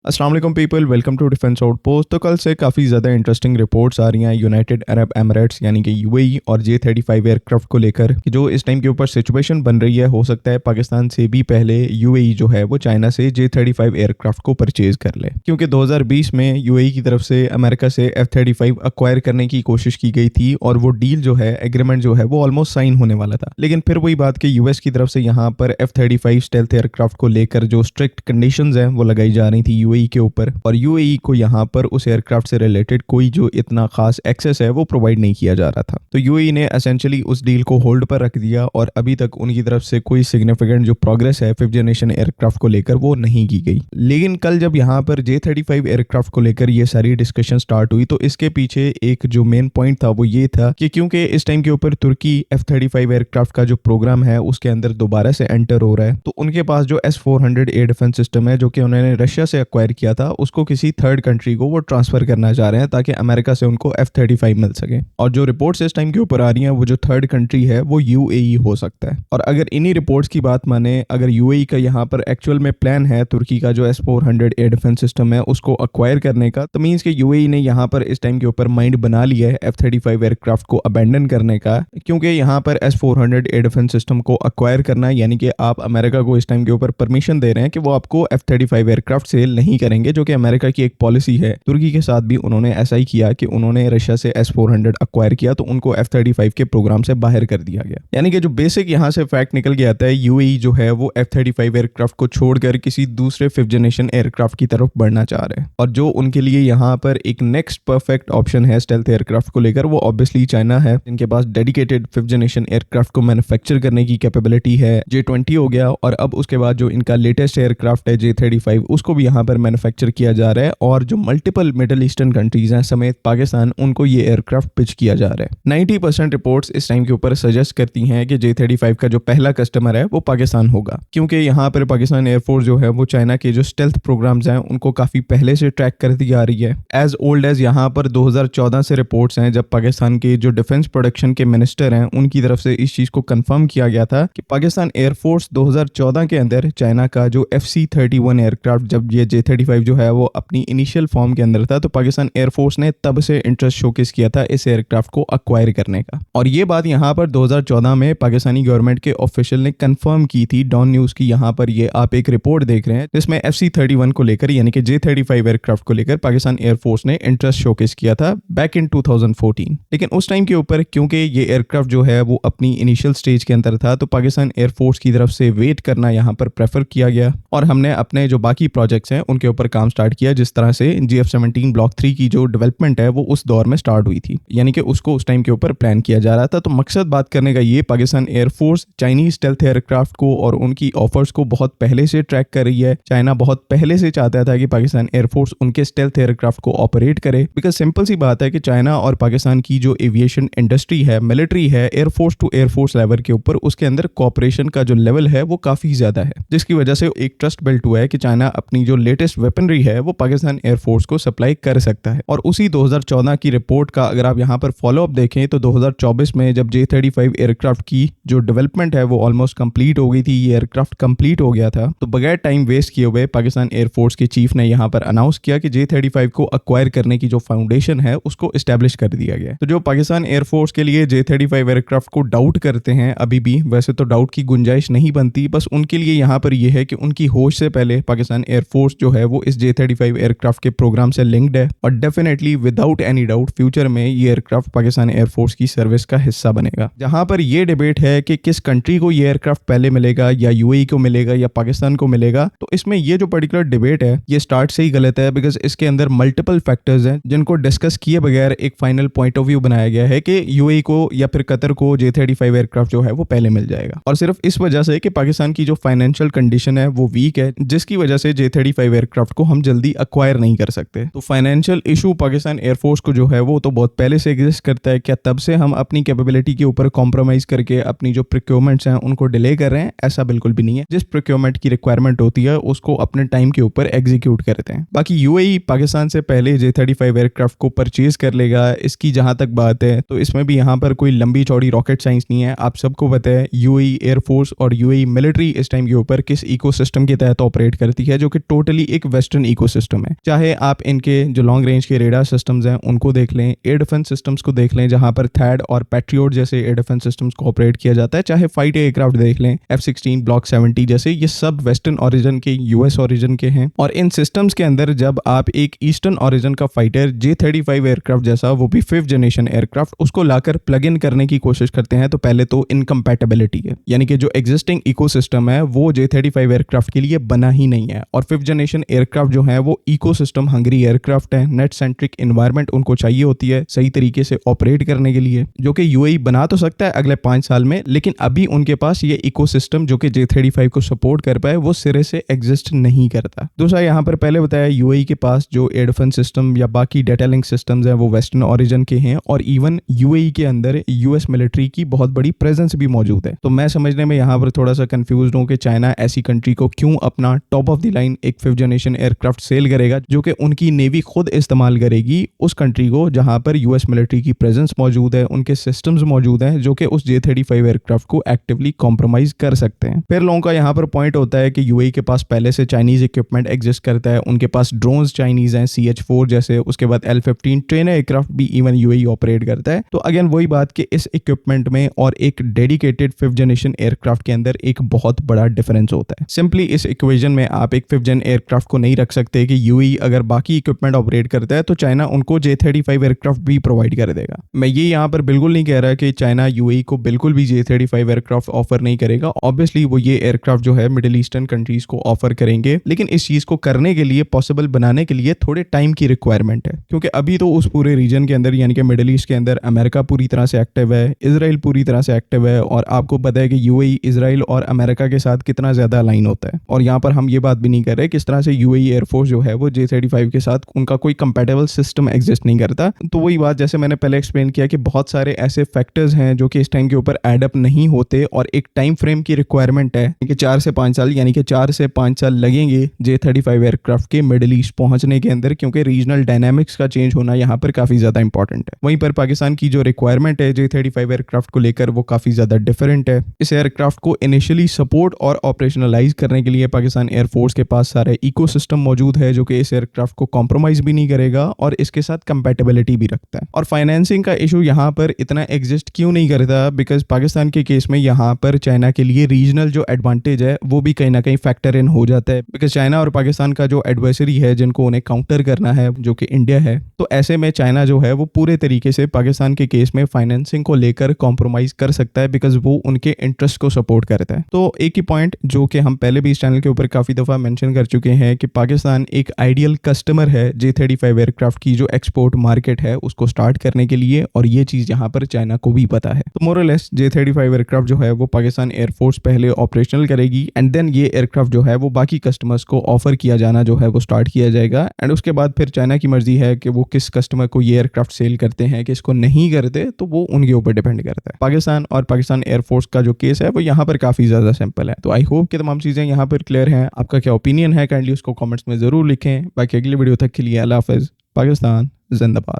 अस्सलाम वालेकुम people, welcome to defence outpost. तो कल से काफ़ी ज़्यादा इंटरेस्टिंग रिपोर्ट्स आ रही हैं यूनाइटेड अरब एमिरेट्स यानी कि यूएई और J-35 एयरक्राफ्ट को लेकर कि जो इस टाइम के ऊपर सिचुएशन बन रही है, हो सकता है पाकिस्तान से भी पहले यूएई जो है वो चाइना से J-35 एयरक्राफ्ट को परचेज कर ले, क्योंकि 2020 में यूएई की तरफ से अमेरिका से F-35 अक्वायर करने की कोशिश की गई थी और वो डील जो है, एग्रीमेंट जो है वो ऑलमोस्ट साइन होने वाला था। लेकिन फिर वही बात कि यूएस की तरफ से यहाँ पर F-35 स्टेल्थ एयरक्राफ्ट को लेकर जो स्ट्रिक्ट कंडीशंस हैं वो लगाई जा रही थी यूएई के ऊपर, और यूएई को यहाँ पर उस एयरक्राफ्ट से रिलेटेड कोई जो इतना खास एक्सेस है वो प्रोवाइड नहीं किया जा रहा था। तो यूएई ने एसेंशियली उस डील को होल्ड पर रख दिया और अभी तक उनकी तरफ से कोई सिग्निफिकेंट जो प्रोग्रेस है 5th जनरेशन एयरक्राफ्ट को लेकर वो नहीं की गई। लेकिन कल जब यहाँ पर J-35 एयरक्राफ्ट को लेकर ये सारी डिस्कशन स्टार्ट हुई तो इसके पीछे एक जो मेन पॉइंट था वो ये था कि क्योंकि इस टाइम के ऊपर तुर्की F-35 एयरक्राफ्ट का जो प्रोग्राम है उसके अंदर दोबारा से एंटर हो रहा है, तो उनके पास जो S-400 एयर डिफेंस सिस्टम है जो कि उन्होंने रशिया से एक्वायर किया था उसको किसी थर्ड कंट्री को वो ट्रांसफर करना चाह रहे हैं ताकि अमेरिका से उनको F-35 मिल सके। और जो रिपोर्ट्स इस टाइम के ऊपर आ रही हैं वो जो थर्ड कंट्री है वो यूएई हो सकता है। और अगर इन्हीं रिपोर्ट्स की बात माने, अगर यूएई का यहाँ पर एक्चुअल में प्लान है तुर्की का जो S-400 एयर डिफेंस सिस्टम है उसको अक्वायर करने का, तो मीन्स कि यूएई ने यहाँ पर इस टाइम के ऊपर माइंड बना लिया है F-35 एयरक्राफ्ट को अबेंडन करने का, क्योंकि यहाँ पर S-400 एयर डिफेंस सिस्टम को अक्वायर करना यानी कि आप अमेरिका को इस टाइम के ऊपर परमिशन दे रहे हैं कि वो आपको F-35 एयरक्राफ्ट सेल नहीं करेंगे, जो कि अमेरिका की एक पॉलिसी है। तुर्की के साथ भी उन्होंने ऐसा ही किया कि उन्होंने रशिया से S-400 अक्वायर किया तो उनको F-35 के प्रोग्राम से बाहर कर दिया गया। यानी कि जो बेसिक यहाँ से फैक्ट निकल के आता है, यूएई जो है वो F-35 एयरक्राफ्ट को छोड़कर किसी दूसरे 5th जनरेशन एयरक्राफ्ट की तरफ बढ़ना चाह रहे हैं, और जो उनके लिए यहाँ पर एक नेक्स्ट परफेक्ट ऑप्शन है स्टेल्थ एयरक्राफ्ट को लेकर वो ऑब्वियसली चाइना है, जिनके पास डेडिकेटेड 5th जनरेशन एयरक्राफ्ट को मैन्युफैक्चर करने की कैपेबिलिटी है। J-20 हो गया और अब उसके बाद जो इनका लेटेस्ट एयरक्राफ्ट है J-35 उसको भी यहाँ पर मैन्युफैक्चर किया जा रहा है, और जो मल्टीपल मिडिल ईस्टर्न कंट्रीज हैं समेत पाकिस्तान, उनको ये एयरक्राफ्ट पिच किया जा रहा है। 90% रिपोर्ट्स इस टाइम के ऊपर सजेस्ट करती हैं कि J-35 का जो पहला कस्टमर है वो पाकिस्तान होगा, क्योंकि यहाँ पर पाकिस्तान एयरफोर्स जो है वो चाइना के जो स्टेल्थ प्रोग्राम्स हैं उनको काफी पहले से ट्रैक करती आ रही है। एज ओल्ड एज यहाँ पर 2014 से रिपोर्ट्स हैं, जब पाकिस्तान के जो डिफेंस प्रोडक्शन के मिनिस्टर हैं उनकी तरफ से इस चीज को कंफर्म किया गया था कि पाकिस्तान एयरफोर्स 2014 के अंदर चाइना का जो FC-31 एयरक्राफ्ट, जब ये J-35 जो है वो अपनी इनिशियल फॉर्म के अंदर था, तो पाकिस्तान एयरफोर्स ने तब से इंटरेस्ट शोकेस किया था इस एयरक्राफ्ट को अक्वायर करने का। और ये बात यहाँ पर 2014 में पाकिस्तानी गवर्नमेंट के ऑफिशियल ने कंफर्म की थी डॉन न्यूज की। यहाँ पर ये आप एक रिपोर्ट देख रहे हैं जिसमें FC-31 को लेकर यानी कि J-35 एयरक्राफ्ट को लेकर पाकिस्तान एयरफोर्स ने इंटरेस्ट शोकेस किया था बैक इन 2014। लेकिन उस टाइम के ऊपर क्योंकि ये एयरक्राफ्ट जो है वो अपनी इनिशियल स्टेज के अंदर था, तो पाकिस्तान एयरफोर्स की तरफ से वेट करना यहाँ पर प्रेफर किया गया और हमने अपने जो बाकी प्रोजेक्ट्स हैं उनके ऊपर काम स्टार्ट किया, जिस तरह से GF-17 ब्लॉक 3 की जो डेवलपमेंट है वो उस दौर में स्टार्ट हुई थी, यानी कि उसको उस टाइम के ऊपर प्लान किया जा रहा था। तो मकसद बात करने का ये, Pakistan air force Chinese stealth aircraft को और उनकी ऑफर्स को बहुत पहले से ट्रैक कर रही है। चाइना बहुत पहले से चाहता था कि पाकिस्तान एयरफोर्स उनके स्टेल्थ एयरक्राफ्ट को ऑपरेट करे, बिकॉज सिंपल सी बात है कि चाइना और पाकिस्तान की जो एविएशन इंडस्ट्री है, मिलिट्री है, एयरफोर्स टू एयरफोर्स लेवल के ऊपर उसके अंदर कॉपरेशन का जो लेवल है वो काफी ज्यादा है, जिसकी वजह से एक ट्रस्ट बिल्ट हुआ है कि चाइना अपनी जो लेटेस्ट वेपनरी है वो पाकिस्तान एयरफोर्स को सप्लाई कर सकता है। और उसी 2014 की रिपोर्ट का अगर आप यहाँ पर फॉलो अप देखें तो 2024 में जब J-35 एयरक्राफ्ट की जो डेवलपमेंट है वो ऑलमोस्ट कंप्लीट हो गई थी, ये एयरक्राफ्ट कंप्लीट हो गया था, तो बगैर टाइम वेस्ट किए हुए पाकिस्तान एयरफोर्स के चीफ ने यहाँ पर अनाउंस किया कि J-35 को अक्वायर करने की जो फाउंडेशन है उसको एस्टेब्लिश कर दिया गया। तो जो पाकिस्तान एयरफोर्स के लिए J-35 एयरक्राफ्ट को डाउट करते हैं, अभी भी वैसे तो डाउट की गुंजाइश नहीं बनती, बस उनके लिए यहाँ पर यह है कि उनकी होश से पहले पाकिस्तान एयरफोर्स जो है वो इस J-35 एयरक्राफ्ट के प्रोग्राम से लिंक्ड है, और definitely without any doubt future में ये एयरक्राफ्ट पाकिस्तान एयरफोर्स की सर्विस का हिस्सा बनेगा। जहां पर ये डिबेट है कि किस कंट्री को ये एयरक्राफ्ट पहले मिलेगा, या यूएई को मिलेगा या पाकिस्तान को मिलेगा, तो इसमें ये जो पर्टिकुलर डिबेट है ये स्टार्ट से ही गलत है, बिकॉज इसके अंदर मल्टीपल फैक्टर्स हैं जिनको डिस्कस किए बगैर एक फाइनल पॉइंट ऑफ व्यू बनाया गया है कि यूएई को या फिर कतर को J-35 एयरक्राफ्ट जो है वो पहले मिल जाएगा, और सिर्फ इस वजह से कि पाकिस्तान की जो फाइनेंशियल कंडीशन है वो वीक है, जिसकी वजह से J-35 एयरक्राफ्ट को हम जल्दी अक्वायर नहीं कर सकते। तो फाइनेंशियल इशू पाकिस्तान एयरफोर्स को जो है वो तो बहुत पहले से एग्जिस्ट करता है। क्या तब से हम अपनी कैपेबिलिटी के ऊपर कॉम्प्रोमाइज करके अपनी जो प्रोक्योरमेंट्स हैं उनको डिले कर रहे हैं? ऐसा बिल्कुल भी नहीं है। जिस प्रोक्योरमेंट की रिक्वायरमेंट होती है उसको अपने टाइम के ऊपर एग्जीक्यूट करते हैं। बाकी यूएई पाकिस्तान से पहले J-35 एयरक्राफ्ट को परचेज कर लेगा, इसकी जहां तक बात है तो इसमें भी यहाँ पर कोई लंबी चौड़ी रॉकेट साइंस नहीं है। आप सबको पता है यूएई एयरफोर्स और यूएई मिलिट्री इस टाइम के ऊपर किस इकोसिस्टम के तहत ऑपरेट करती है, जो कि टोटली एक वेस्टर्न इकोसिस्टम है। चाहे आप इनके जो लॉन्ग रेंज के रेडार सिस्टम्स हैं उनको देख लें, एयर डिफेंस सिस्टम्स को देख लें जहां पर थैड और पैट्रियोट जैसे एयर डिफेंस सिस्टम्स को ऑपरेट किया जाता है, चाहे फाइट एयरक्राफ्ट देख लें F-16 ब्लॉक 70 जैसे, ये सब वेस्टर्न ओरिजिन के, यूएस ओरिजिन के हैं। और इन सिस्टम्स के अंदर जब आप एक ईस्टर्न ओरिजिन का फाइटर J-35 एयरक्राफ्ट जैसा, वो भी 5th जनरेशन एयरक्राफ्ट, उसको लाकर प्लग इन करने की कोशिश करते हैं, तो पहले तो इनकम्पैटिबिलिटी है, यानी कि जो एग्जिस्टिंग इकोसिस्टम है वो J-35 एयरक्राफ्ट के लिए बना ही नहीं है। और 5th जनरेशन एयरक्राफ्ट जो है वो इकोसिस्टम हंग्री एयरक्राफ्ट है, नेट सेंट्रिक एनवायरनमेंट उनको चाहिए होती है सही तरीके से ऑपरेट करने के लिए, जो कि यूएई बना तो सकता है अगले 5 साल में, लेकिन अभी उनके पास ये इकोसिस्टम जो कि J-35 को सपोर्ट कर पाए वो सिरे से एग्जिस्ट नहीं करता। दूसरा, यहाँ पर पहले बताया यूएई के पास जो एयर डिफेंस सिस्टम या बाकी डेटा लिंक सिस्टम्स हैं वो वेस्टर्न ओरिजिन के हैं, और इवन यूएई के अंदर यूएस मिलिट्री की बहुत बड़ी प्रेजेंस भी मौजूद है। तो मैं समझने में यहाँ पर थोड़ा सा कंफ्यूज हूँ कि चाइना ऐसी कंट्री को क्यों अपना टॉप ऑफ द लाइन एक 5th जनरेशन एयरक्राफ्ट सेल करेगा, जो कि उनकी नेवी खुद इस्तेमाल करेगी उस कंट्री को जहां पर यूएस मिलिट्री की प्रेजेंस मौजूद है, उनके सिस्टम्स मौजूद हैं जो कि उस J-35 एयरक्राफ्ट को एक्टिवली कॉम्प्रोमाइज कर सकते हैं। फिर लोगों का यहाँ पर पॉइंट होता है कि यूएई के पास पहले से चाइनीज इक्विपमेंट एग्जिस्ट करता है, उनके पास ड्रोन्स चाइनीज हैं CH-4 जैसे, उसके बाद L-15 ट्रेनर एयरक्राफ्ट भी इवन यूएई ऑपरेट करता है। तो अगेन वही बात कि इस इक्विपमेंट में और एक डेडिकेटेड 5th जनरेशन एयरक्राफ्ट के अंदर एक बहुत बड़ा डिफरेंस होता है। सिंपली इस इक्वेशन में आप एक 5th जन एयरक्राफ्ट को नहीं रख सकते कि यूएई अगर बाकी इक्विपमेंट ऑपरेट करता है तो चाइना उनको J-35 एयरक्राफ्ट भी प्रोवाइड कर देगा। मैं ये यहाँ पर बिल्कुल नहीं कह रहा कि चाइना यूएई को बिल्कुल भी J-35 एयरक्राफ्ट ऑफर नहीं करेगा। ऑब्वियसली वो ये एयरक्राफ्ट जो है मिडिल ईस्टर्न कंट्रीज को ऑफर करेंगे, लेकिन इस चीज को करने के लिए, पॉसिबल बनाने के लिए थोड़े टाइम की रिक्वायरमेंट है, क्योंकि अभी तो उस पूरे रीजन के अंदर यानी कि मिडिल ईस्ट के अंदर अमेरिका पूरी तरह से एक्टिव है, इजराइल पूरी तरह से एक्टिव है, और आपको पता है कि यूएई इजराइल और अमेरिका के साथ कितना ज्यादा अलाइन होता है। और यहाँ पर हम ये बात भी नहीं कर रहे किस तरह से यूएई एयरफोर्स जो है वो J-35 के साथ उनका कोई कंपैटिबल सिस्टम एग्जिस्ट नहीं करता। तो वही बात जैसे मैंने पहले एक्सप्लेन किया कि बहुत सारे ऐसे फैक्टर्स हैं जो कि इस टाइम के ऊपर एड अप नहीं होते, और एक टाइम फ्रेम की रिक्वायरमेंट है कि 4 से 5 साल, यानी कि 4 से 5 साल लगेंगे J-35 एयरक्राफ्ट के मिडिल ईस्ट पहुंचने के अंदर, क्योंकि रीजनल डायनामिक्स का चेंज होना यहाँ पर काफी ज्यादा इंपॉर्टेंट है। वहीं पर पाकिस्तान की जो रिक्वायरमेंट है J-35 एयरक्राफ्ट को लेकर वो काफी ज्यादा डिफरेंट है। इस एयरक्राफ्ट को इनिशियली सपोर्ट और ऑपरेशनलाइज करने के लिए पाकिस्तान एयरफोर्स के पास सारा इकोसिस्टम मौजूद है जो कि इस एयरक्राफ्ट को कॉम्प्रोमाइज भी नहीं करेगा और इसके साथ कंपैटिबिलिटी भी रखता है। और फाइनेंसिंग का इशू यहाँ पर इतना एग्जिस्ट क्यों नहीं करता, बिकॉज पाकिस्तान के केस में यहाँ पर चाइना के लिए रीजनल जो एडवांटेज है वो भी कहीं ना कहीं फैक्टर इन हो जाता है, बिकॉज चाइना और पाकिस्तान का जो एडवर्सरी है जिनको उन्हें काउंटर करना है जो कि इंडिया है, तो ऐसे में चाइना जो है वो पूरे तरीके से पाकिस्तान के केस में फाइनेंसिंग को लेकर कॉम्प्रोमाइज कर सकता है, बिकॉज वो उनके इंटरेस्ट को सपोर्ट करता है। तो एक ही पॉइंट जो कि हम पहले भी इस चैनल के ऊपर काफी दफा मेंशन कर चुके हैं कि पाकिस्तान एक आइडियल कस्टमर है J-35 एयरक्राफ्ट की जो एक्सपोर्ट मार्केट है उसको स्टार्ट करने के लिए, और ये चीज यहाँ पर चाइना को भी पता है। तो मोरलेस J-35 एयरक्राफ्ट जो है वो पाकिस्तान एयरफोर्स पहले ऑपरेशनल करेगी, एंड देन ये एयरक्राफ्ट जो है वो बाकी कस्टमर्स को ऑफर किया जाना जो है वो स्टार्ट किया जाएगा, एंड उसके बाद फिर चाइना की मर्जी है कि वो किस कस्टमर को ये एयरक्राफ्ट सेल करते हैं, किसको नहीं करते, तो वो उनके ऊपर डिपेंड करता है। पाकिस्तान और पाकिस्तान एयरफोर्स का जो केस है वो यहाँ पर काफी ज्यादा सिंपल है। तो आई होप कि तमाम चीजें यहाँ पर क्लियर हैं। आपका क्या ओपिनियन है काइंडली उसको कमेंट्स में जरूर लिखें। बाकी अगली वीडियो तक के लिए अल्लाह हाफिज। पाकिस्तान जिंदाबाद।